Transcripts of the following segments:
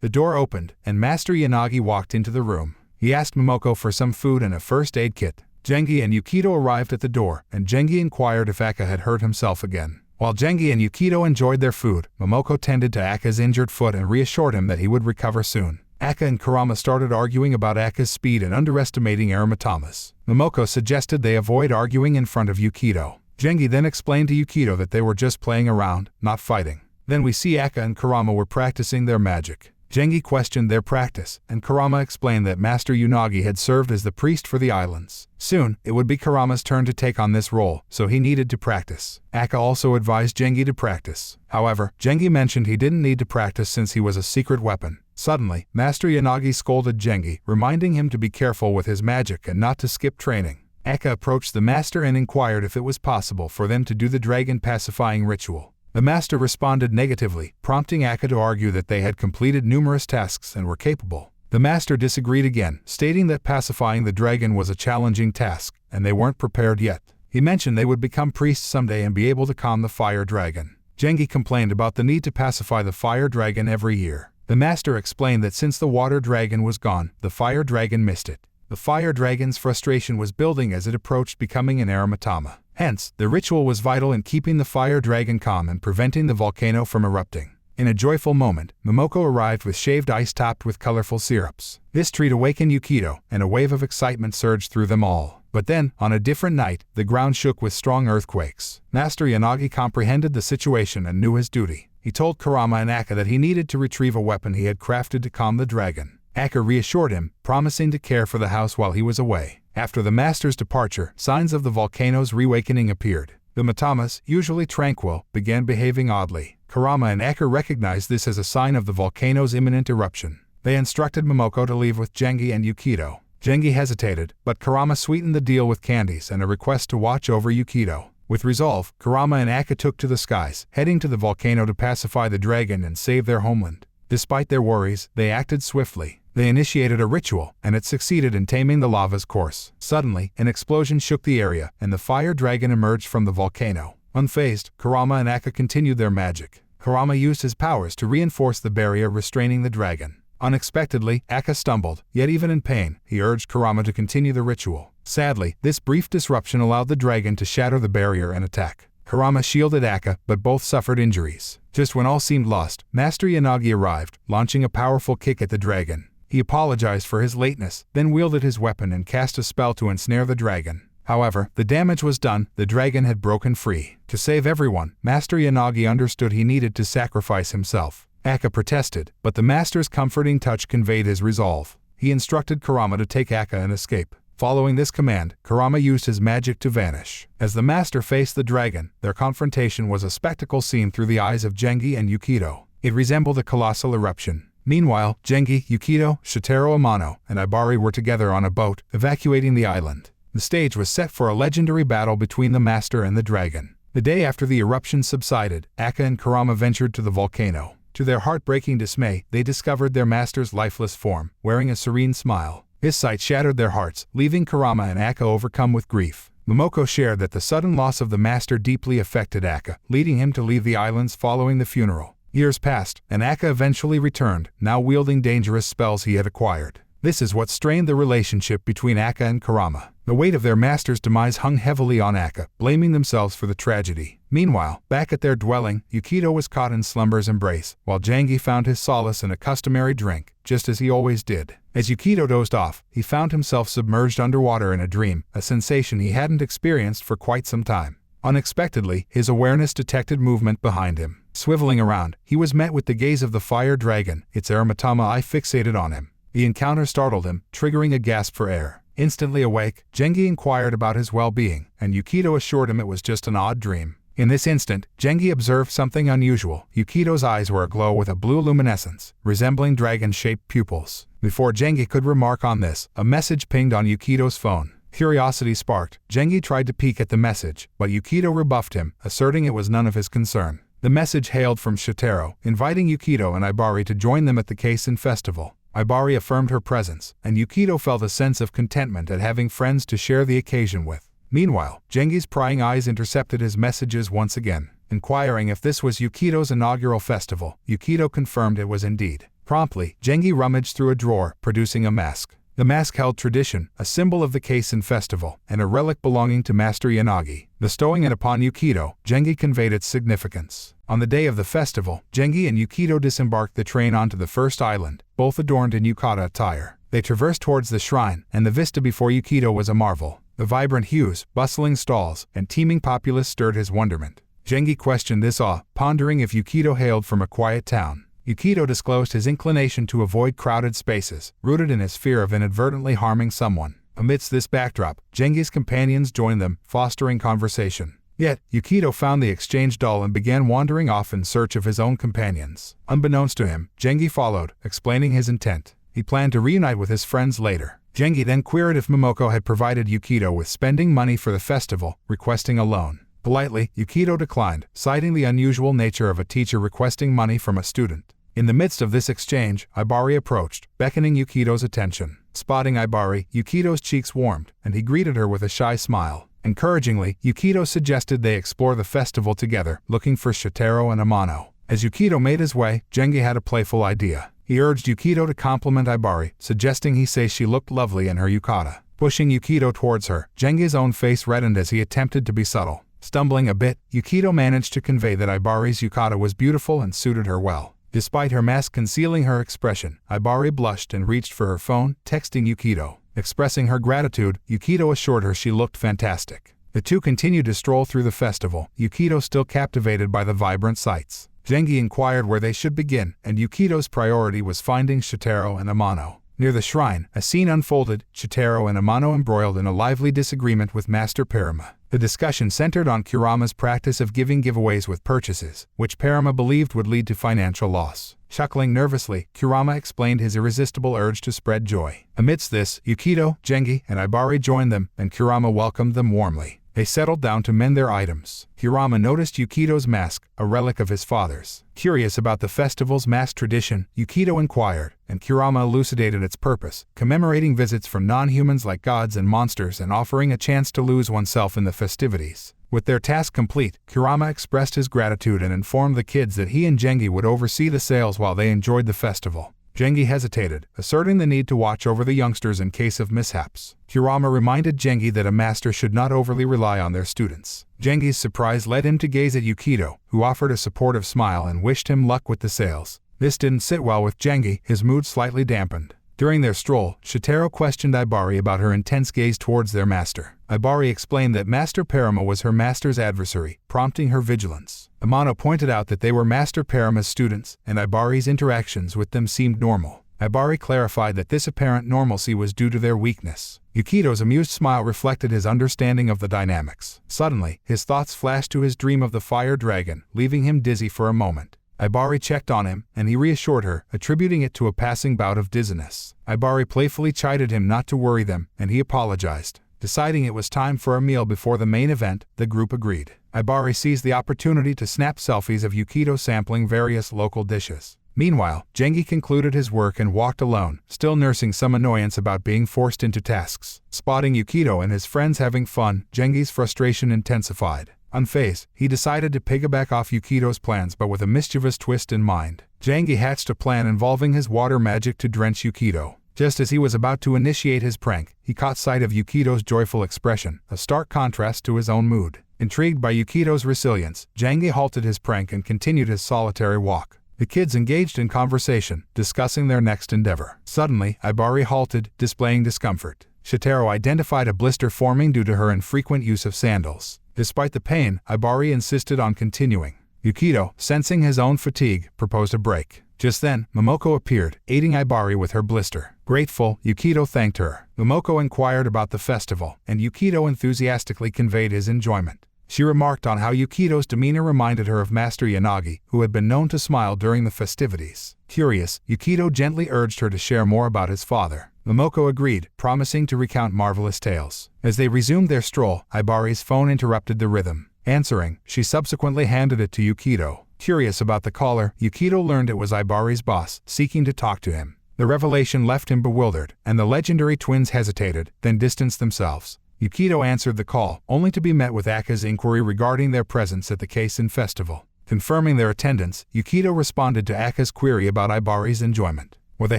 The door opened, and Master Yanagi walked into the room. He asked Momoko for some food and a first aid kit. Gengi and Yukito arrived at the door, and Gengi inquired if Ayaka had hurt himself again. While Gengi and Yukito enjoyed their food, Momoko tended to Ayaka's injured foot and reassured him that he would recover soon. Ayaka and Kurama started arguing about Ayaka's speed and underestimating Aramatamas. Momoko suggested they avoid arguing in front of Yukito. Gengi then explained to Yukito that they were just playing around, not fighting. Then we see Ayaka and Kurama were practicing their magic. Gengi questioned their practice, and Kurama explained that Master Unagi had served as the priest for the islands. Soon, it would be Kurama's turn to take on this role, so he needed to practice. Ayaka also advised Gengi to practice. However, Gengi mentioned he didn't need to practice since he was a secret weapon. Suddenly, Master Yanagi scolded Gengi, reminding him to be careful with his magic and not to skip training. Ayaka approached the master and inquired if it was possible for them to do the dragon pacifying ritual. The master responded negatively, prompting Ayaka to argue that they had completed numerous tasks and were capable. The master disagreed again, stating that pacifying the dragon was a challenging task, and they weren't prepared yet. He mentioned they would become priests someday and be able to calm the fire dragon. Gengi complained about the need to pacify the fire dragon every year. The master explained that since the water dragon was gone, the fire dragon missed it. The fire dragon's frustration was building as it approached becoming an Aramatama. Hence, the ritual was vital in keeping the fire dragon calm and preventing the volcano from erupting. In a joyful moment, Momoko arrived with shaved ice topped with colorful syrups. This treat awakened Yukito, and a wave of excitement surged through them all. But then, on a different night, the ground shook with strong earthquakes. Master Yanagi comprehended the situation and knew his duty. He told Kurama and Ayaka that he needed to retrieve a weapon he had crafted to calm the dragon. Ayaka reassured him, promising to care for the house while he was away. After the master's departure, signs of the volcano's reawakening appeared. The Matamas, usually tranquil, began behaving oddly. Kurama and Ayaka recognized this as a sign of the volcano's imminent eruption. They instructed Momoko to leave with Gengi and Yukito. Gengi hesitated, but Kurama sweetened the deal with candies and a request to watch over Yukito. With resolve, Kurama and Ayaka took to the skies, heading to the volcano to pacify the dragon and save their homeland. Despite their worries, they acted swiftly. They initiated a ritual, and it succeeded in taming the lava's course. Suddenly, an explosion shook the area, and the fire dragon emerged from the volcano. Unfazed, Kurama and Ayaka continued their magic. Kurama used his powers to reinforce the barrier restraining the dragon. Unexpectedly, Ayaka stumbled, yet even in pain, he urged Kurama to continue the ritual. Sadly, this brief disruption allowed the dragon to shatter the barrier and attack. Kurama shielded Ayaka, but both suffered injuries. Just when all seemed lost, Master Yanagi arrived, launching a powerful kick at the dragon. He apologized for his lateness, then wielded his weapon and cast a spell to ensnare the dragon. However, the damage was done, the dragon had broken free. To save everyone, Master Yanagi understood he needed to sacrifice himself. Ayaka protested, but the master's comforting touch conveyed his resolve. He instructed Kurama to take Ayaka and escape. Following this command, Kurama used his magic to vanish. As the master faced the dragon, their confrontation was a spectacle seen through the eyes of Gengi and Yukito. It resembled a colossal eruption. Meanwhile, Gengi, Yukito, Shotaro Amano, and Ibari were together on a boat, evacuating the island. The stage was set for a legendary battle between the master and the dragon. The day after the eruption subsided, Ayaka and Kurama ventured to the volcano. To their heartbreaking dismay, they discovered their master's lifeless form, wearing a serene smile. His sight shattered their hearts, leaving Kurama and Ayaka overcome with grief. Momoko shared that the sudden loss of the master deeply affected Ayaka, leading him to leave the islands following the funeral. Years passed, and Ayaka eventually returned, now wielding dangerous spells he had acquired. This is what strained the relationship between Ayaka and Kurama. The weight of their master's demise hung heavily on Ayaka, blaming themselves for the tragedy. Meanwhile, back at their dwelling, Yukito was caught in slumber's embrace, while Gengi found his solace in a customary drink, just as he always did. As Yukito dozed off, he found himself submerged underwater in a dream, a sensation he hadn't experienced for quite some time. Unexpectedly, his awareness detected movement behind him. Swiveling around, he was met with the gaze of the fire dragon, its Aramatama eye fixated on him. The encounter startled him, triggering a gasp for air. Instantly awake, Gengi inquired about his well-being, and Yukito assured him it was just an odd dream. In this instant, Gengi observed something unusual. Yukito's eyes were aglow with a blue luminescence, resembling dragon-shaped pupils. Before Gengi could remark on this, a message pinged on Yukito's phone. Curiosity sparked. Gengi tried to peek at the message, but Yukito rebuffed him, asserting it was none of his concern. The message hailed from Shotaro, inviting Yukito and Ibari to join them at the Kaisen festival. Ibari affirmed her presence, and Yukito felt a sense of contentment at having friends to share the occasion with. Meanwhile, Gengi's prying eyes intercepted his messages once again. Inquiring if this was Yukito's inaugural festival, Yukito confirmed it was indeed. Promptly, Gengi rummaged through a drawer, producing a mask. The mask held tradition, a symbol of the Kaisen festival, and a relic belonging to Master Yanagi. Bestowing it upon Yukito, Gengi conveyed its significance. On the day of the festival, Gengi and Yukito disembarked the train onto the first island, both adorned in yukata attire. They traversed towards the shrine, and the vista before Yukito was a marvel. The vibrant hues, bustling stalls, and teeming populace stirred his wonderment. Gengi questioned this awe, pondering if Yukito hailed from a quiet town. Yukito disclosed his inclination to avoid crowded spaces, rooted in his fear of inadvertently harming someone. Amidst this backdrop, Gengi's companions joined them, fostering conversation. Yet, Yukito found the exchange dull and began wandering off in search of his own companions. Unbeknownst to him, Gengi followed, explaining his intent. He planned to reunite with his friends later. Gengi then queried if Momoko had provided Yukito with spending money for the festival, requesting a loan. Politely, Yukito declined, citing the unusual nature of a teacher requesting money from a student. In the midst of this exchange, Ibari approached, beckoning Yukito's attention. Spotting Ibari, Yukito's cheeks warmed, and he greeted her with a shy smile. Encouragingly, Yukito suggested they explore the festival together, looking for Shotaro and Amano. As Yukito made his way, Gengi had a playful idea. He urged Yukito to compliment Ibari, suggesting he say she looked lovely in her yukata. Pushing Yukito towards her, Gengi's own face reddened as he attempted to be subtle. Stumbling a bit, Yukito managed to convey that Ibari's yukata was beautiful and suited her well. Despite her mask concealing her expression, Ibari blushed and reached for her phone, texting Yukito. Expressing her gratitude, Yukito assured her she looked fantastic. The two continued to stroll through the festival, Yukito still captivated by the vibrant sights. Gengi inquired where they should begin, and Yukito's priority was finding Shotaro and Amano. Near the shrine, a scene unfolded, Shotaro and Amano embroiled in a lively disagreement with Master Parama. The discussion centered on Kurama's practice of giving giveaways with purchases, which Parama believed would lead to financial loss. Chuckling nervously, Kurama explained his irresistible urge to spread joy. Amidst this, Yukito, Gengi, and Ibari joined them, and Kurama welcomed them warmly. They settled down to mend their items. Kurama noticed Yukito's mask, a relic of his father's. Curious about the festival's mask tradition, Yukito inquired, and Kurama elucidated its purpose, commemorating visits from non-humans like gods and monsters and offering a chance to lose oneself in the festivities. With their task complete, Kurama expressed his gratitude and informed the kids that he and Gengi would oversee the sales while they enjoyed the festival. Gengi hesitated, asserting the need to watch over the youngsters in case of mishaps. Kurama reminded Gengi that a master should not overly rely on their students. Gengi's surprise led him to gaze at Yukito, who offered a supportive smile and wished him luck with the sales. This didn't sit well with Gengi, his mood slightly dampened. During their stroll, Shotaro questioned Ibari about her intense gaze towards their master. Ibari explained that Master Parama was her master's adversary, prompting her vigilance. Amano pointed out that they were Master Parama's students, and Ibari's interactions with them seemed normal. Ibari clarified that this apparent normalcy was due to their weakness. Yukito's amused smile reflected his understanding of the dynamics. Suddenly, his thoughts flashed to his dream of the fire dragon, leaving him dizzy for a moment. Ibari checked on him, and he reassured her, attributing it to a passing bout of dizziness. Ibari playfully chided him not to worry them, and he apologized. Deciding it was time for a meal before the main event, the group agreed. Ibari seized the opportunity to snap selfies of Yukito sampling various local dishes. Meanwhile, Gengi concluded his work and walked alone, still nursing some annoyance about being forced into tasks. Spotting Yukito and his friends having fun, Gengi's frustration intensified. Unfazed, he decided to piggyback off Yukito's plans but with a mischievous twist in mind. Gengi hatched a plan involving his water magic to drench Yukito. Just as he was about to initiate his prank, he caught sight of Yukito's joyful expression, a stark contrast to his own mood. Intrigued by Yukito's resilience, Gengi halted his prank and continued his solitary walk. The kids engaged in conversation, discussing their next endeavor. Suddenly, Ibari halted, displaying discomfort. Shotaro identified a blister forming due to her infrequent use of sandals. Despite the pain, Ibari insisted on continuing. Yukito, sensing his own fatigue, proposed a break. Just then, Momoko appeared, aiding Ibari with her blister. Grateful, Yukito thanked her. Momoko inquired about the festival, and Yukito enthusiastically conveyed his enjoyment. She remarked on how Yukito's demeanor reminded her of Master Yanagi, who had been known to smile during the festivities. Curious, Yukito gently urged her to share more about his father. Momoko agreed, promising to recount marvelous tales. As they resumed their stroll, Ibari's phone interrupted the rhythm. Answering, she subsequently handed it to Yukito. Curious about the caller, Yukito learned it was Ibari's boss, seeking to talk to him. The revelation left him bewildered, and the legendary twins hesitated, then distanced themselves. Yukito answered the call, only to be met with Ayaka's inquiry regarding their presence at the Kaisen festival. Confirming their attendance, Yukito responded to Aka's query about Ibari's enjoyment. With a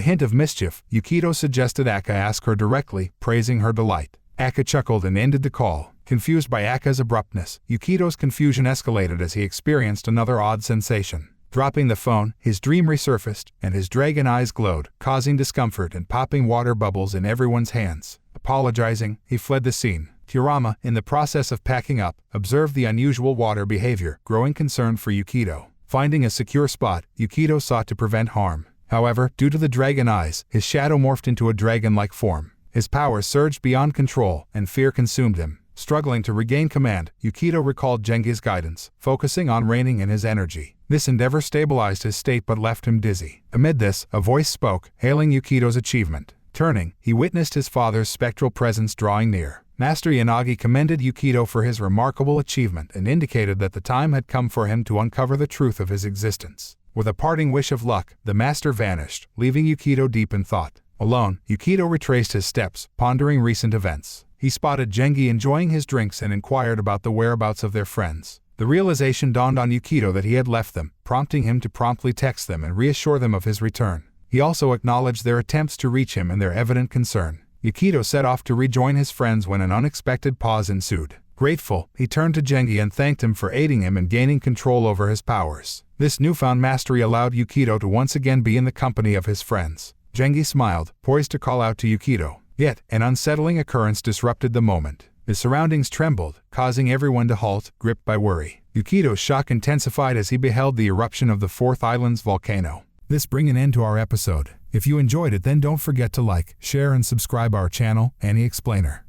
hint of mischief, Yukito suggested Aka ask her directly, praising her delight. Aka chuckled and ended the call. Confused by Aka's abruptness, Yukito's confusion escalated as he experienced another odd sensation. Dropping the phone, his dream resurfaced, and his dragon eyes glowed, causing discomfort and popping water bubbles in everyone's hands. Apologizing, he fled the scene. Kurama, in the process of packing up, observed the unusual water behavior, growing concerned for Yukito. Finding a secure spot, Yukito sought to prevent harm. However, due to the dragon eyes, his shadow morphed into a dragon-like form. His powers surged beyond control, and fear consumed him. Struggling to regain command, Yukito recalled Gengi's guidance, focusing on reining in his energy. This endeavor stabilized his state but left him dizzy. Amid this, a voice spoke, hailing Yukito's achievement. Turning, he witnessed his father's spectral presence drawing near. Master Yanagi commended Yukito for his remarkable achievement and indicated that the time had come for him to uncover the truth of his existence. With a parting wish of luck, the master vanished, leaving Yukito deep in thought. Alone, Yukito retraced his steps, pondering recent events. He spotted Gengi enjoying his drinks and inquired about the whereabouts of their friends. The realization dawned on Yukito that he had left them, prompting him to promptly text them and reassure them of his return. He also acknowledged their attempts to reach him and their evident concern. Yukito set off to rejoin his friends when an unexpected pause ensued. Grateful, he turned to Gengi and thanked him for aiding him in gaining control over his powers. This newfound mastery allowed Yukito to once again be in the company of his friends. Gengi smiled, poised to call out to Yukito. Yet, an unsettling occurrence disrupted the moment. The surroundings trembled, causing everyone to halt, gripped by worry. Yukito's shock intensified as he beheld the eruption of the Fourth Island's volcano. This brings an end to our episode. If you enjoyed it, then don't forget to like, share and subscribe our channel, Annie Explainer.